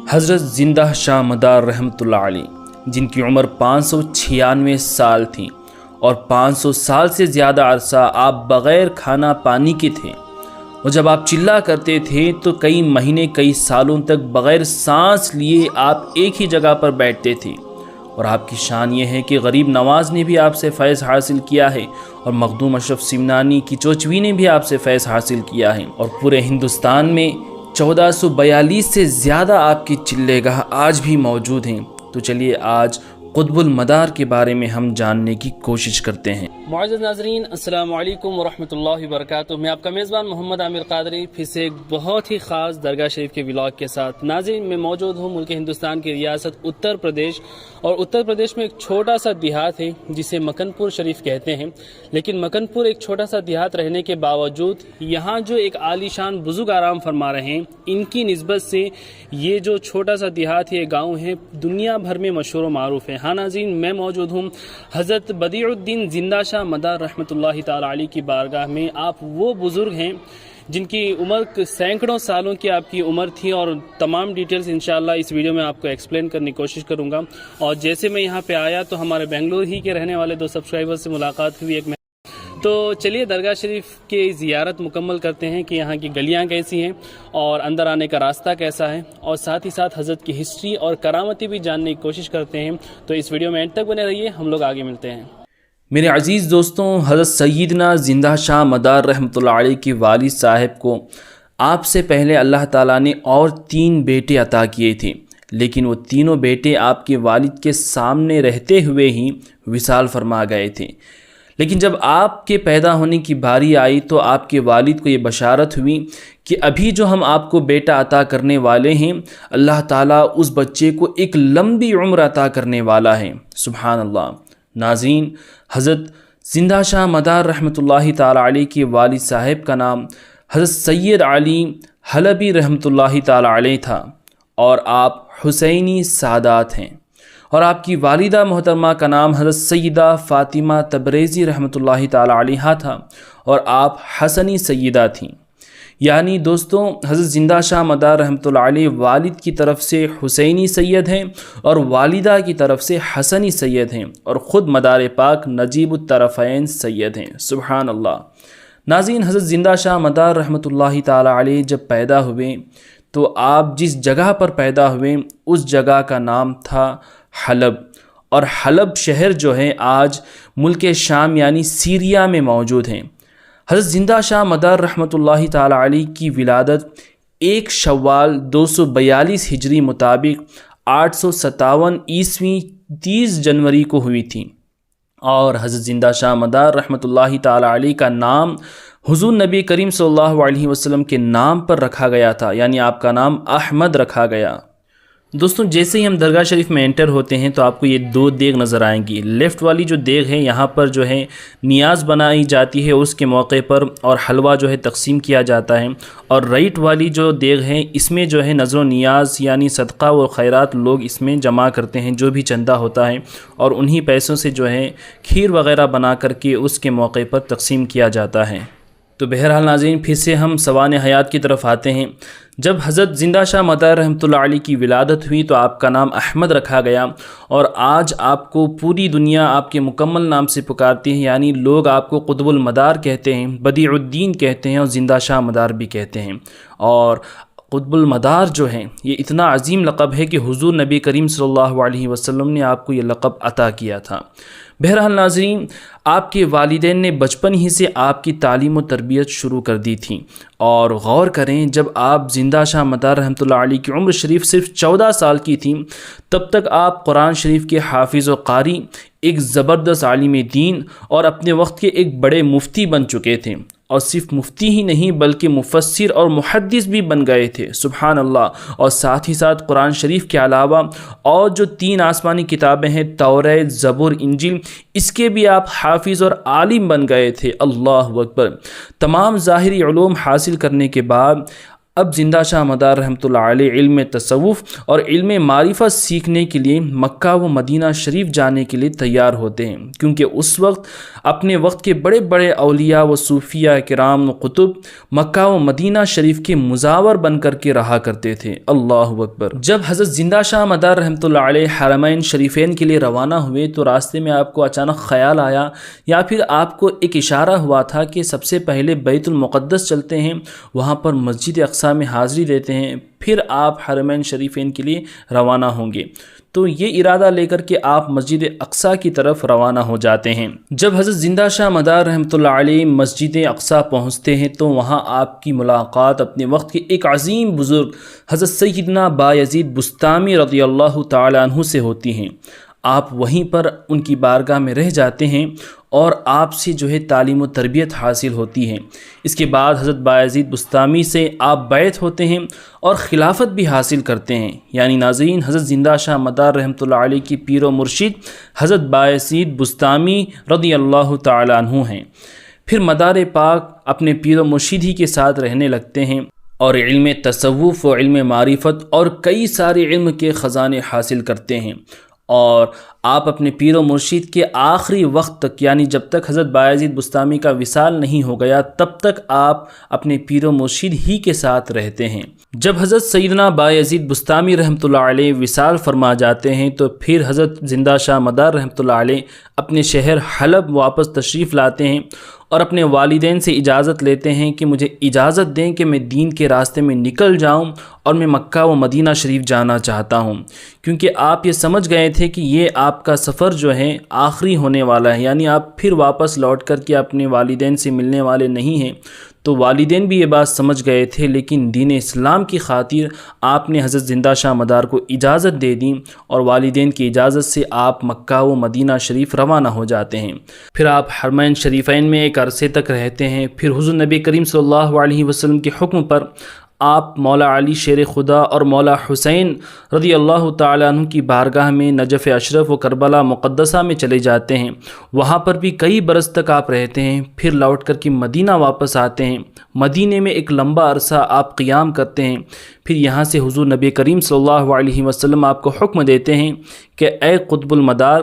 حضرت زندہ شاہ مدار رحمۃ اللہ علیہ، جن کی عمر 596 سال تھی اور 500 سال سے زیادہ عرصہ آپ بغیر کھانا پانی کے تھے، اور جب آپ چلا کرتے تھے تو کئی مہینے کئی سالوں تک بغیر سانس لیے آپ ایک ہی جگہ پر بیٹھتے تھے، اور آپ کی شان یہ ہے کہ غریب نواز نے بھی آپ سے فیض حاصل کیا ہے، اور مخدوم اشرف سمنانی کی چوچوی نے بھی آپ سے فیض حاصل کیا ہے، اور پورے ہندوستان میں 1442 سے زیادہ آپ کی چلے گاہ آج بھی موجود ہیں۔ تو چلیے آج قطب المدار کے بارے میں ہم جاننے کی کوشش کرتے ہیں۔ معزز ناظرین، السلام علیکم ورحمۃ اللہ وبرکاتہ۔ میں آپ کا میزبان محمد عامر قادری پھر سے ایک بہت ہی خاص درگاہ شریف کے ولاگ کے ساتھ۔ ناظرین، میں موجود ہوں ملک ہندوستان کی ریاست اتر پردیش، اور اتر پردیش میں ایک چھوٹا سا دیہات ہے جسے مکن پور شریف کہتے ہیں، لیکن مکن پور ایک چھوٹا سا دیہات رہنے کے باوجود یہاں جو ایک عالی شان بزرگ آرام فرما رہے ہیں، ان کی نسبت سے یہ جو چھوٹا سا دیہات یہ گاؤں ہے دنیا بھر میں مشہور و معروف ہے۔ ہاں ناظرین، میں موجود ہوں حضرت بدیع الدین زندہ شاہ مدار رحمۃ اللہ تعالی علیہ کی بارگاہ میں۔ آپ وہ بزرگ ہیں جن کی عمر سینکڑوں سالوں کی آپ کی عمر تھی، اور تمام ڈیٹیلز انشاءاللہ اس ویڈیو میں آپ کو ایکسپلین کرنے کی کوشش کروں گا۔ اور جیسے میں یہاں پہ آیا تو ہمارے بنگلور ہی کے رہنے والے 2 سبسکرائبر سے ملاقات ہوئی ایک۔ تو چلیے درگاہ شریف کی زیارت مکمل کرتے ہیں کہ یہاں کی گلیاں کیسی ہیں اور اندر آنے کا راستہ کیسا ہے، اور ساتھ ہی ساتھ حضرت کی ہسٹری اور کرامتی بھی جاننے کی کوشش کرتے ہیں۔ تو اس ویڈیو میں اینڈ تک بنے رہیے، ہم لوگ آگے ملتے ہیں۔ میرے عزیز دوستوں، حضرت سیدنا زندہ شاہ مدار رحمۃ اللہ علیہ کے والد صاحب کو آپ سے پہلے اللہ تعالیٰ نے اور 3 بیٹے عطا کیے تھے، لیکن وہ تینوں بیٹے آپ کے والد کے سامنے رہتے ہوئے ہی وصال فرما گئے تھے۔ لیکن جب آپ کے پیدا ہونے کی باری آئی تو آپ کے والد کو یہ بشارت ہوئی کہ ابھی جو ہم آپ کو بیٹا عطا کرنے والے ہیں، اللہ تعالیٰ اس بچے کو ایک لمبی عمر عطا کرنے والا ہے۔ سبحان اللہ۔ ناظرین، حضرت زندہ شاہ مدار رحمۃ اللہ تعالی علیہ کے والد صاحب کا نام حضرت سید علی حلبی رحمۃ اللہ تعالی علیہ تھا، اور آپ حسینی سادات ہیں، اور آپ کی والدہ محترمہ کا نام حضرت سیدہ فاطمہ تبریزی رحمۃ اللہ تعالی علیہ تھا، اور آپ حسنی سیدہ تھیں۔ یعنی دوستوں، حضرت زندہ شاہ مدار رحمۃ اللہ علیہ والد کی طرف سے حسینی سید ہیں، اور والدہ کی طرف سے حسنی سید ہیں، اور خود مدار پاک نجیب الطرفین سید ہیں۔ سبحان اللہ۔ ناظرین، حضرت زندہ شاہ مدار رحمۃ اللہ تعالی علیہ جب پیدا ہوئے تو آپ جس جگہ پر پیدا ہوئے اس جگہ کا نام تھا حلب، اور حلب شہر جو ہے آج ملک شام یعنی سیریا میں موجود ہیں۔ حضرت زندہ شاہ مدار رحمۃ اللہ تعالی علیہ کی ولادت 1 شوال 242 ہجری مطابق 857 عیسوی 30 جنوری کو ہوئی تھی، اور حضرت زندہ شاہ مدار رحمۃ اللہ تعالی علیہ کا نام حضور نبی کریم صلی اللہ علیہ وسلم کے نام پر رکھا گیا تھا، یعنی آپ کا نام احمد رکھا گیا۔ دوستوں، جیسے ہی ہم درگاہ شریف میں انٹر ہوتے ہیں تو آپ کو یہ 2 دیگ نظر آئیں گی۔ لیفٹ والی جو دیگ ہے یہاں پر جو ہے نیاز بنائی جاتی ہے اس کے موقع پر، اور حلوہ جو ہے تقسیم کیا جاتا ہے، اور رائٹ والی جو دیگ ہے اس میں جو ہے نظر و نیاز یعنی صدقہ و خیرات لوگ اس میں جمع کرتے ہیں، جو بھی چندہ ہوتا ہے، اور انہی پیسوں سے جو ہے کھیر وغیرہ بنا کر کے اس کے موقع پر تقسیم کیا جاتا ہے۔ تو بہرحال ناظرین، پھر سے ہم سوانح حیات کی طرف آتے ہیں۔ جب حضرت زندہ شاہ مدار رحمۃ اللہ علیہ کی ولادت ہوئی تو آپ کا نام احمد رکھا گیا، اور آج آپ کو پوری دنیا آپ کے مکمل نام سے پکارتی ہے، یعنی لوگ آپ کو قطب المدار کہتے ہیں، بدیع الدین کہتے ہیں، اور زندہ شاہ مدار بھی کہتے ہیں۔ اور قطب المدار جو ہے یہ اتنا عظیم لقب ہے کہ حضور نبی کریم صلی اللہ علیہ وسلم نے آپ کو یہ لقب عطا کیا تھا۔ بہرحال ناظرین، آپ کے والدین نے بچپن ہی سے آپ کی تعلیم و تربیت شروع کر دی تھی، اور غور کریں جب آپ زندہ شاہ مدار رحمۃ اللہ علیہ کی عمر شریف صرف 14 سال کی تھی تب تک آپ قرآن شریف کے حافظ و قاری، ایک زبردست عالم دین اور اپنے وقت کے ایک بڑے مفتی بن چکے تھے، اور صرف مفتی ہی نہیں بلکہ مفسر اور محدث بھی بن گئے تھے۔ سبحان اللہ۔ اور ساتھ ہی ساتھ قرآن شریف کے علاوہ اور جو 3 آسمانی کتابیں ہیں، توریت، زبور، انجیل، اس کے بھی آپ حافظ اور عالم بن گئے تھے۔ اللہ اکبر۔ تمام ظاہری علوم حاصل کرنے کے بعد اب زندہ شاہ مدار رحمۃ اللہ علیہ علم تصوف اور علم معرفت سیکھنے کے لیے مکہ و مدینہ شریف جانے کے لیے تیار ہوتے ہیں، کیونکہ اس وقت اپنے وقت کے بڑے بڑے اولیاء و صوفیہ کرام و قطب مکہ و مدینہ شریف کے مزاور بن کر کے رہا کرتے تھے۔ اللہ اکبر۔ جب حضرت زندہ شاہ مدار رحمۃ اللہ علیہ حرمین شریفین کے لیے روانہ ہوئے تو راستے میں آپ کو اچانک خیال آیا یا پھر آپ کو ایک اشارہ ہوا تھا کہ سب سے پہلے بیت المقدس چلتے ہیں، وہاں پر مسجد اقصی میں حاضری دیتے ہیں، پھر آپ حرمین شریفین کے لیے روانہ ہوں گے۔ تو یہ ارادہ لے کر کے آپ مسجد اقصی کی طرف روانہ ہو جاتے ہیں۔ جب حضرت زندہ شاہ مدار رحمۃ اللہ علیہ مسجد اقصی پہنچتے ہیں تو وہاں آپ کی ملاقات اپنے وقت کے ایک عظیم بزرگ حضرت سیدنا بایزید بسطامی رضی اللہ تعالی عنہ سے ہوتی ہیں۔ آپ وہیں پر ان کی بارگاہ میں رہ جاتے ہیں اور آپ سے جو ہے تعلیم و تربیت حاصل ہوتی ہے۔ اس کے بعد حضرت بایزید بسطامی سے آپ بیعت ہوتے ہیں اور خلافت بھی حاصل کرتے ہیں۔ یعنی ناظرین، حضرت زندہ شاہ مدار رحمۃ اللہ علیہ کی پیر و مرشد حضرت بایزید بسطامی رضی اللہ تعالی عنہ ہیں۔ پھر مدار پاک اپنے پیر و مرشد ہی کے ساتھ رہنے لگتے ہیں اور علم تصوف و علم معرفت اور کئی سارے علم کے خزانے حاصل کرتے ہیں، اور آپ اپنے پیر و مرشد کے آخری وقت تک، یعنی جب تک حضرت بایزید بسطامی کا وصال نہیں ہو گیا تب تک آپ اپنے پیر و مرشد ہی کے ساتھ رہتے ہیں۔ جب حضرت سیدنا بایزید بسطامی رحمۃ اللہ علیہ وصال فرما جاتے ہیں تو پھر حضرت زندہ شاہ مدار رحمۃ اللہ علیہ اپنے شہر حلب واپس تشریف لاتے ہیں اور اپنے والدین سے اجازت لیتے ہیں کہ مجھے اجازت دیں کہ میں دین کے راستے میں نکل جاؤں اور میں مکہ و مدینہ شریف جانا چاہتا ہوں، کیونکہ آپ یہ سمجھ گئے تھے کہ یہ آپ کا سفر جو ہے آخری ہونے والا ہے، یعنی آپ پھر واپس لوٹ کر کے اپنے والدین سے ملنے والے نہیں ہیں۔ تو والدین بھی یہ بات سمجھ گئے تھے، لیکن دین اسلام کی خاطر آپ نے حضرت زندہ شاہ مدار کو اجازت دے دی اور والدین کی اجازت سے آپ مکہ و مدینہ شریف روانہ ہو جاتے ہیں۔ پھر آپ حرمین شریفین میں ایک عرصے تک رہتے ہیں۔ پھر حضور نبی کریم صلی اللہ علیہ وسلم کے حکم پر آپ مولا علی شیر خدا اور مولا حسین رضی اللہ تعالیٰ عنہ کی بارگاہ میں نجف اشرف و کربلا مقدسہ میں چلے جاتے ہیں۔ وہاں پر بھی کئی برس تک آپ رہتے ہیں، پھر لوٹ کر کے مدینہ واپس آتے ہیں۔ مدینے میں ایک لمبا عرصہ آپ قیام کرتے ہیں۔ پھر یہاں سے حضور نبی کریم صلی اللہ علیہ وسلم آپ کو حکم دیتے ہیں کہ اے قطب المدار،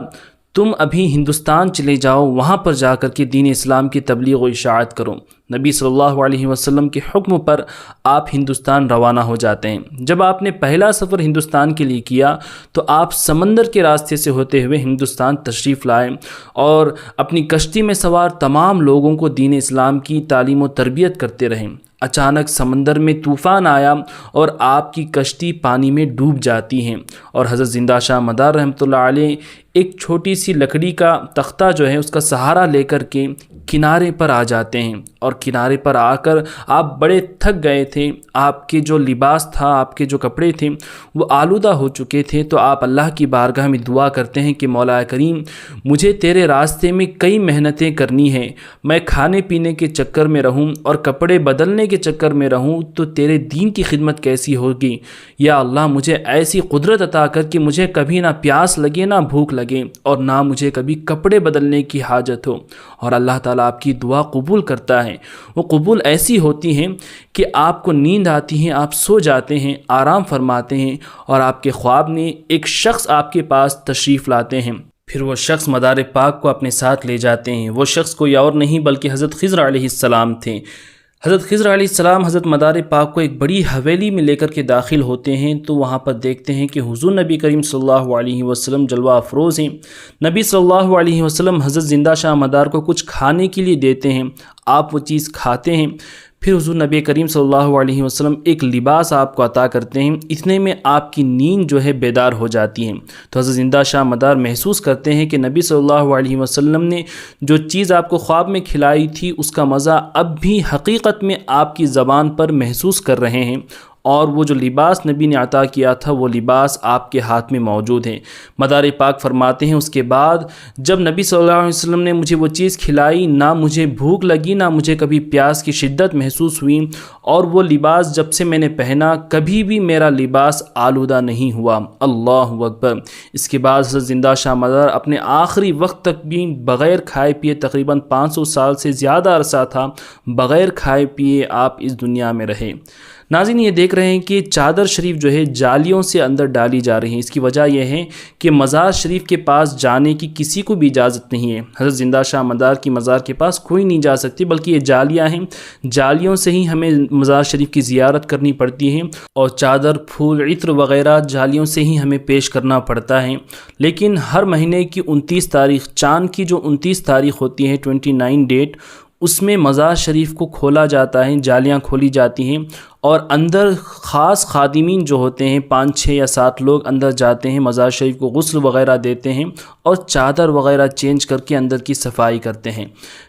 تم ابھی ہندوستان چلے جاؤ، وہاں پر جا کر کے دین اسلام کی تبلیغ و اشاعت کرو۔ نبی صلی اللہ علیہ وسلم کے حکم پر آپ ہندوستان روانہ ہو جاتے ہیں۔ جب آپ نے پہلا سفر ہندوستان کے لیے کیا تو آپ سمندر کے راستے سے ہوتے ہوئے ہندوستان تشریف لائے اور اپنی کشتی میں سوار تمام لوگوں کو دین اسلام کی تعلیم و تربیت کرتے رہے۔ اچانک سمندر میں طوفان آیا اور آپ کی کشتی پانی میں ڈوب جاتی ہے، اور حضرت زندہ شاہ مدار رحمۃ اللہ علیہ ایک چھوٹی سی لکڑی کا تختہ جو ہے اس کا سہارا لے کر کے کنارے پر آ جاتے ہیں، اور کنارے پر آ کر آپ بڑے تھک گئے تھے۔ آپ کے جو لباس تھا، آپ کے جو کپڑے تھے وہ آلودہ ہو چکے تھے، تو آپ اللہ کی بارگاہ میں دعا کرتے ہیں کہ مولا کریم، مجھے تیرے راستے میں کئی محنتیں کرنی ہیں، میں کھانے پینے کے چکر میں رہوں اور کپڑے بدلنے کے چکر میں رہوں تو تیرے دین کی خدمت کیسی ہوگی؟ یا اللہ، مجھے ایسی قدرت عطا کر کہ مجھے کبھی نہ پیاس لگے نہ بھوک لگے اور نہ مجھے کبھی کپڑے بدلنے کی حاجت ہو۔ اور اللہ تعالیٰ آپ کی دعا قبول کرتا ہے۔ وہ قبول ایسی ہوتی ہیں کہ آپ کو نیند آتی ہے، آپ سو جاتے ہیں، آرام فرماتے ہیں، اور آپ کے خواب میں ایک شخص آپ کے پاس تشریف لاتے ہیں۔ پھر وہ شخص مدار پاک کو اپنے ساتھ لے جاتے ہیں۔ وہ شخص کوئی اور نہیں بلکہ حضرت خضر علیہ السلام تھے۔ حضرت خضر علیہ السلام حضرت مدار پاک کو ایک بڑی حویلی میں لے کر کے داخل ہوتے ہیں، تو وہاں پر دیکھتے ہیں کہ حضور نبی کریم صلی اللہ علیہ وسلم جلوہ افروز ہیں۔ نبی صلی اللہ علیہ وسلم حضرت زندہ شاہ مدار کو کچھ کھانے کے لیے دیتے ہیں، آپ وہ چیز کھاتے ہیں۔ پھر حضور نبی کریم صلی اللہ علیہ وسلم ایک لباس آپ کو عطا کرتے ہیں، اتنے میں آپ کی نیند جو ہے بیدار ہو جاتی ہے۔ تو حضرت زندہ شاہ مدار محسوس کرتے ہیں کہ نبی صلی اللہ علیہ وسلم نے جو چیز آپ کو خواب میں کھلائی تھی اس کا مزہ اب بھی حقیقت میں آپ کی زبان پر محسوس کر رہے ہیں، اور وہ جو لباس نبی نے عطا کیا تھا وہ لباس آپ کے ہاتھ میں موجود ہے۔ مدار پاک فرماتے ہیں اس کے بعد جب نبی صلی اللہ علیہ وسلم نے مجھے وہ چیز کھلائی، نہ مجھے بھوک لگی نہ مجھے کبھی پیاس کی شدت محسوس ہوئی، اور وہ لباس جب سے میں نے پہنا کبھی بھی میرا لباس آلودہ نہیں ہوا۔ اللہ اکبر۔ اس کے بعد حضرت زندہ شاہ مدار اپنے آخری وقت تک بھی بغیر کھائے پیے، تقریباً 500 سال سے زیادہ عرصہ تھا بغیر کھائے پیے آپ اس دنیا میں رہے۔ ناظرین یہ دیکھ رہے ہیں کہ چادر شریف جو ہے جالیوں سے اندر ڈالی جا رہی ہے۔ اس کی وجہ یہ ہے کہ مزار شریف کے پاس جانے کی کسی کو بھی اجازت نہیں ہے۔ حضرت زندہ شاہ مدار کی مزار کے پاس کوئی نہیں جا سکتی، بلکہ یہ جالیاں ہیں، جالیوں سے ہی ہمیں مزار شریف کی زیارت کرنی پڑتی ہے، اور چادر، پھول، عطر وغیرہ جالیوں سے ہی ہمیں پیش کرنا پڑتا ہے۔ لیکن ہر مہینے کی 29 تاریخ، چاند کی جو 29 تاریخ ہوتی ہے، 29 ڈیٹ، اس میں مزار شریف کو کھولا جاتا ہے، جالیاں کھولی جاتی ہیں، اور اندر خاص خادمین جو ہوتے ہیں 5، 6 یا 7 لوگ اندر جاتے ہیں، مزار شریف کو غسل وغیرہ دیتے ہیں اور چادر وغیرہ چینج کر کے اندر کی صفائی کرتے ہیں۔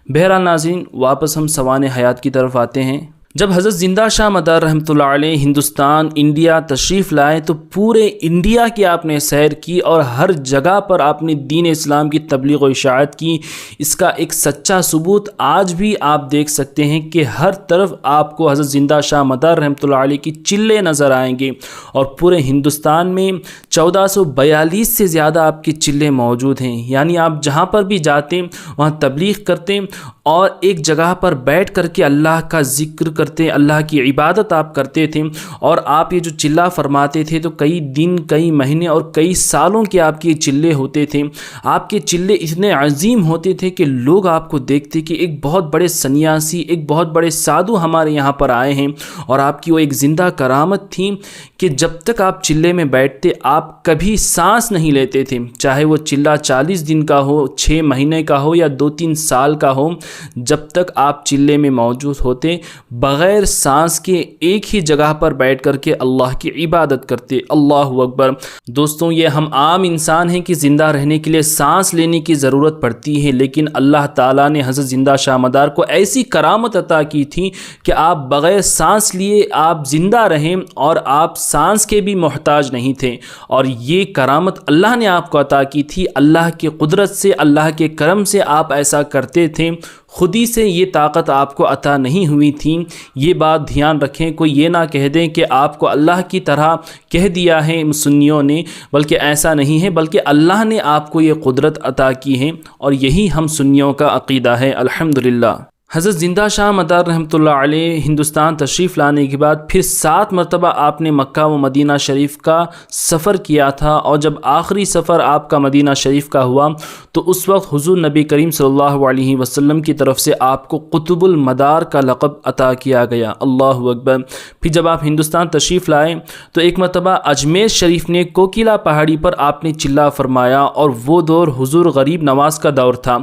بہرحال ناظرین، واپس ہم سوانح حیات کی طرف آتے ہیں۔ جب حضرت زندہ شاہ مدار رحمۃ اللہ علیہ ہندوستان، انڈیا تشریف لائے تو پورے انڈیا کی آپ نے سیر کی اور ہر جگہ پر آپ نے دین اسلام کی تبلیغ و اشاعت کی۔ اس کا ایک سچا ثبوت آج بھی آپ دیکھ سکتے ہیں کہ ہر طرف آپ کو حضرت زندہ شاہ مدار رحمۃ اللہ علیہ کی چلے نظر آئیں گے، اور پورے ہندوستان میں 1442 سے زیادہ آپ کے چلے موجود ہیں۔ یعنی آپ جہاں پر بھی جاتے وہاں تبلیغ کرتے اور ایک جگہ پر بیٹھ کر کے اللہ کا ذکر کرتے، اللہ کی عبادت آپ کرتے تھے، اور آپ یہ جو چلہ فرماتے تھے تو کئی دن، کئی مہینے اور کئی سالوں کے آپ کے چلے ہوتے تھے۔ آپ کے چلے اتنے عظیم ہوتے تھے کہ لوگ آپ کو دیکھتے کہ ایک بہت بڑے سنیاسی، ایک بہت بڑے سادھو ہمارے یہاں پر آئے ہیں، اور آپ کی وہ ایک زندہ کرامت تھی کہ جب تک آپ چلے میں بیٹھتے آپ کبھی سانس نہیں لیتے تھے، چاہے وہ چلہ 40 دن کا ہو، 6 مہینے کا ہو یا 2-3 سال کا ہو، جب تک آپ چلے میں موجود ہوتے بغیر سانس کے ایک ہی جگہ پر بیٹھ کر کے اللہ کی عبادت کرتے۔ اللہ اکبر۔ دوستوں، یہ ہم عام انسان ہیں کہ زندہ رہنے کے لیے سانس لینے کی ضرورت پڑتی ہے، لیکن اللہ تعالیٰ نے حضرت زندہ شاہ مدار کو ایسی کرامت عطا کی تھی کہ آپ بغیر سانس لیے آپ زندہ رہیں، اور آپ سانس کے بھی محتاج نہیں تھے، اور یہ کرامت اللہ نے آپ کو عطا کی تھی۔ اللہ کی قدرت سے، اللہ کے کرم سے آپ ایسا کرتے تھے، خود ہی سے یہ طاقت آپ کو عطا نہیں ہوئی تھی۔ یہ بات دھیان رکھیں، کوئی یہ نہ کہہ دیں کہ آپ کو اللہ کی طرح کہہ دیا ہے سنیوں نے، بلکہ ایسا نہیں ہے، بلکہ اللہ نے آپ کو یہ قدرت عطا کی ہے، اور یہی ہم سنیوں کا عقیدہ ہے الحمدللہ۔ حضرت زندہ شاہ مدار رحمۃ اللہ علیہ ہندوستان تشریف لانے کے بعد پھر 7 مرتبہ آپ نے مکہ و مدینہ شریف کا سفر کیا تھا، اور جب آخری سفر آپ کا مدینہ شریف کا ہوا تو اس وقت حضور نبی کریم صلی اللہ علیہ وسلم کی طرف سے آپ کو قطب المدار کا لقب عطا کیا گیا۔ اللہ اکبر۔ پھر جب آپ ہندوستان تشریف لائے تو ایک مرتبہ اجمیر شریف نے کوکیلا پہاڑی پر آپ نے چلہ فرمایا، اور وہ دور حضور غریب نواز کا دور تھا۔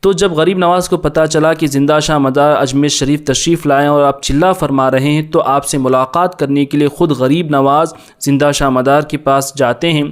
تو جب غریب نواز کو پتہ چلا کہ زندہ شاہ مدار اجمیر شریف تشریف لائیں اور آپ چلہ فرما رہے ہیں، تو آپ سے ملاقات کرنے کے لیے خود غریب نواز زندہ شاہ مدار کے پاس جاتے ہیں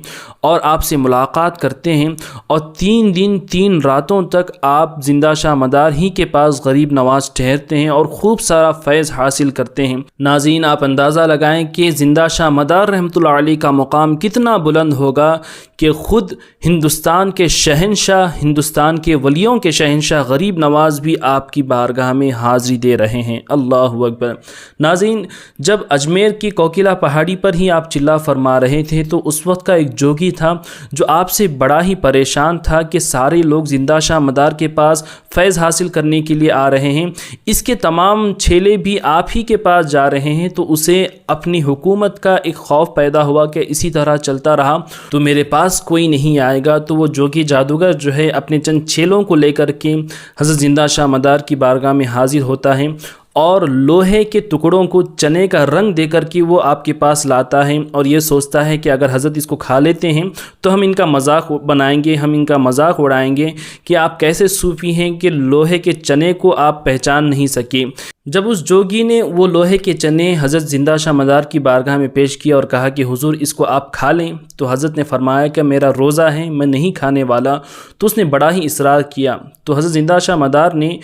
اور آپ سے ملاقات کرتے ہیں، اور 3 دن 3 راتوں تک آپ زندہ شاہ مدار ہی کے پاس غریب نواز ٹھہرتے ہیں اور خوب سارا فیض حاصل کرتے ہیں۔ ناظرین، آپ اندازہ لگائیں کہ زندہ شاہ مدار رحمۃ اللہ علیہ کا مقام کتنا بلند ہوگا کہ خود ہندوستان کے شہنشاہ، ہندوستان کے ولیوں کے شہنشاہ غریب نواز بھی آپ کی بارگاہ میں حاضری دے رہے ہیں۔ اللہ اکبر۔ ناظرین، جب اجمیر کی کوکیلا پہاڑی پر ہی آپ چلہ فرما رہے تھے تو اس وقت کا ایک جوگی تھا جو آپ سے بڑا ہی پریشان تھا کہ سارے لوگ زندہ شاہ مدار کے پاس فیض حاصل کرنے کے لیے آ رہے ہیں، اس کے تمام چیلے بھی آپ ہی کے پاس جا رہے ہیں، تو اسے اپنی حکومت کا ایک خوف پیدا ہوا کہ اسی طرح چلتا رہا تو میرے پاس کوئی نہیں آئے گا۔ تو وہ جوگی جادوگر جو ہے اپنے چند چیلوں کو لے کر کے حضرت زندہ شاہ مدار کی بارگاہ میں حاضر ہوتا ہے، اور لوہے کے ٹکڑوں کو چنے کا رنگ دے کر کے وہ آپ کے پاس لاتا ہے، اور یہ سوچتا ہے کہ اگر حضرت اس کو کھا لیتے ہیں تو ہم ان کا مذاق بنائیں گے، ہم ان کا مذاق اڑائیں گے کہ آپ کیسے صوفی ہیں کہ لوہے کے چنے کو آپ پہچان نہیں سکے۔ جب اس جوگی نے وہ لوہے کے چنے حضرت زندہ شاہ مدار کی بارگاہ میں پیش کیا اور کہا کہ حضور اس کو آپ کھا لیں، تو حضرت نے فرمایا کہ میرا روزہ ہے، میں نہیں کھانے والا۔ تو اس نے بڑا ہی اصرار کیا، تو حضرت زندہ شاہ مدار نے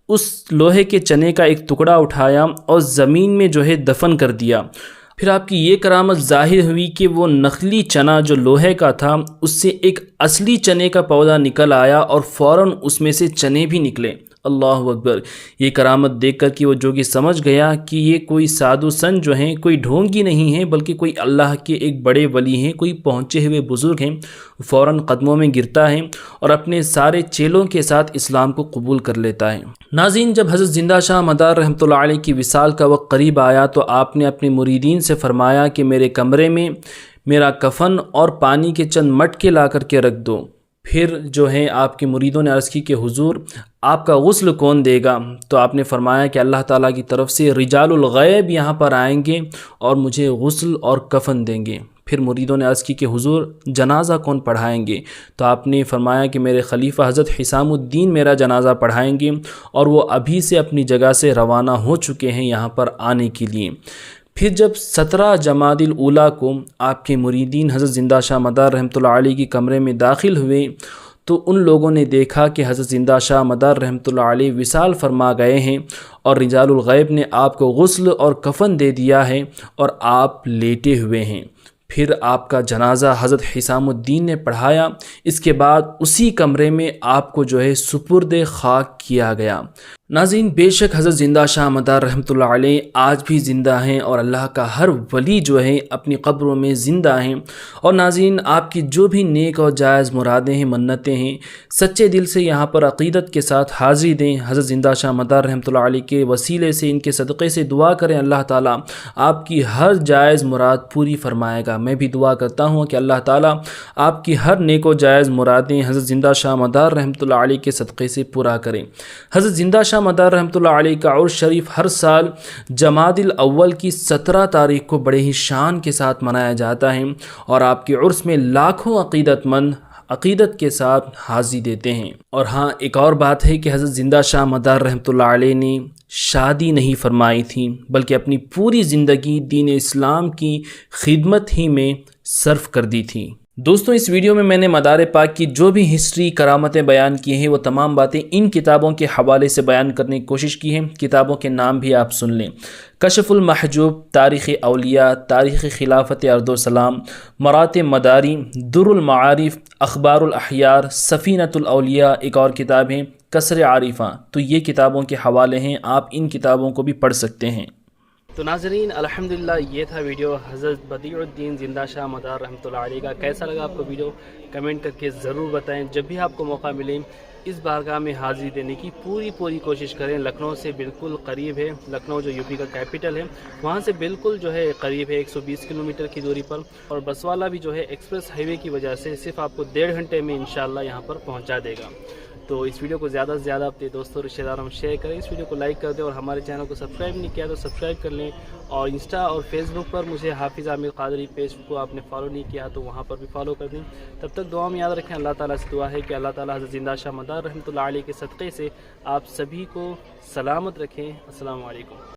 اس لوہے کے چنے کا ایک ٹکڑا اٹھایا اور زمین میں جو ہے دفن کر دیا۔ پھر آپ کی یہ کرامت ظاہر ہوئی کہ وہ نقلی چنا جو لوہے کا تھا اس سے ایک اصلی چنے کا پودا نکل آیا، اور فوراً اس میں سے چنے بھی نکلے۔ اللہ اکبر۔ یہ کرامت دیکھ کر کہ وہ جوگی سمجھ گیا کہ یہ کوئی سادھو سن جو ہیں، کوئی ڈھونگی نہیں ہیں، بلکہ کوئی اللہ کے ایک بڑے ولی ہیں، کوئی پہنچے ہوئے بزرگ ہیں۔ فوراً قدموں میں گرتا ہے اور اپنے سارے چیلوں کے ساتھ اسلام کو قبول کر لیتا ہے۔ ناظرین، جب حضرت زندہ شاہ مدار رحمۃ اللہ علیہ کی وصال کا وقت قریب آیا تو آپ نے اپنے مریدین سے فرمایا کہ میرے کمرے میں میرا کفن اور پانی کے چند مٹکے لا کر کے رکھ دو۔ پھر جو ہے آپ کے مریدوں نے عرض کی کہ حضور آپ کا غسل کون دے گا؟ تو آپ نے فرمایا کہ اللہ تعالیٰ کی طرف سے رجال الغیب یہاں پر آئیں گے اور مجھے غسل اور کفن دیں گے۔ پھر مریدوں نے عرض کی کہ حضور جنازہ کون پڑھائیں گے؟ تو آپ نے فرمایا کہ میرے خلیفہ حضرت حسام الدین میرا جنازہ پڑھائیں گے اور وہ ابھی سے اپنی جگہ سے روانہ ہو چکے ہیں یہاں پر آنے کے لیے۔ پھر جب 17 جمادی الاولیٰ کو آپ کے مریدین حضرت زندہ شاہ مدار رحمۃ اللہ علیہ کی کمرے میں داخل ہوئے تو ان لوگوں نے دیکھا کہ حضرت زندہ شاہ مدار رحمۃ اللہ علیہ وصال فرما گئے ہیں اور رجال الغیب نے آپ کو غسل اور کفن دے دیا ہے اور آپ لیٹے ہوئے ہیں۔ پھر آپ کا جنازہ حضرت حسام الدین نے پڑھایا۔ اس کے بعد اسی کمرے میں آپ کو جو ہے سپرد خاک کیا گیا۔ ناظرین، بے شک حضرت زندہ شاہ مدار رحمۃ اللہ علیہ آج بھی زندہ ہیں اور اللہ کا ہر ولی جو ہے اپنی قبروں میں زندہ ہیں۔ اور ناظرین، آپ کی جو بھی نیک اور جائز مرادیں ہیں، منتیں ہیں، سچے دل سے یہاں پر عقیدت کے ساتھ حاضری دیں۔ حضرت زندہ شاہ مدار رحمۃ اللہ علیہ کے وسیلے سے، ان کے صدقے سے دعا کریں، اللہ تعالیٰ آپ کی ہر جائز مراد پوری فرمائے گا۔ میں بھی دعا کرتا ہوں کہ اللہ تعالیٰ آپ کی ہر نیک و جائز مرادیں حضرت زندہ شاہ مدار رحمۃ اللہ علیہ کے صدقے سے پورا کریں۔ حضرت زندہ شاہ مدار رحمۃ اللہ علیہ کا عرس شریف ہر سال جمادی الاول کی 17 تاریخ کو بڑے ہی شان کے ساتھ منایا جاتا ہے اور آپ کے عرس میں لاکھوں عقیدت مند عقیدت کے ساتھ حاضری دیتے ہیں۔ اور ہاں، ایک اور بات ہے کہ حضرت زندہ شاہ مدار رحمۃ اللہ علیہ نے شادی نہیں فرمائی تھی، بلکہ اپنی پوری زندگی دین اسلام کی خدمت ہی میں صرف کر دی تھی۔ دوستوں، اس ویڈیو میں نے مدار پاک کی جو بھی ہسٹری، کرامتیں بیان کی ہیں، وہ تمام باتیں ان کتابوں کے حوالے سے بیان کرنے کی کوشش کی ہے۔ کتابوں کے نام بھی آپ سن لیں: کشف المحجوب، تاریخ اولیاء، تاریخ خلافت ارد-و-سلام، مراتب مداری، در المعارف، اخبار الاحیار، سفینۃ الاولیاء، ایک اور کتاب ہے کسر عارفہ۔ تو یہ کتابوں کے حوالے ہیں، آپ ان کتابوں کو بھی پڑھ سکتے ہیں۔ تو ناظرین، الحمدللہ یہ تھا ویڈیو حضرت بدیع الدین زندہ شاہ مدار رحمۃ اللہ علیہ کا۔ کیسا لگا آپ کو ویڈیو؟ کمنٹ کر کے ضرور بتائیں۔ جب بھی آپ کو موقع ملے اس بارگاہ میں حاضری دینے کی پوری کوشش کریں۔ لکھنؤ سے بالکل قریب ہے، لکھنؤ جو یو پی کا کیپٹل ہے، وہاں سے بالکل جو ہے قریب ہے، 120 کلومیٹر کی دوری پر۔ اور بس والا بھی جو ہے ایکسپریس ہائی وے کی وجہ سے صرف آپ کو 1.5 گھنٹے میں انشاءاللہ یہاں پر پہنچا دے گا۔ تو اس ویڈیو کو زیادہ سے زیادہ اپنے دوستوں رشتہ داروں میں شیئر کریں، اس ویڈیو کو لائک کر دیں اور ہمارے چینل کو سبسکرائب نہیں کیا تو سبسکرائب کر لیں۔ اور انسٹا اور فیس بک پر مجھے حافظ عامر قادری پیج کو آپ نے فالو نہیں کیا تو وہاں پر بھی فالو کر دیں۔ تب تک دعا میں یاد رکھیں، اللہ تعالیٰ سے دعا ہے کہ اللہ تعالیٰ حضرت زندہ شاہ مدار رحمۃ اللہ علیہ کے صدقے سے آپ سبھی کو سلامت رکھیں۔ السلام علیکم۔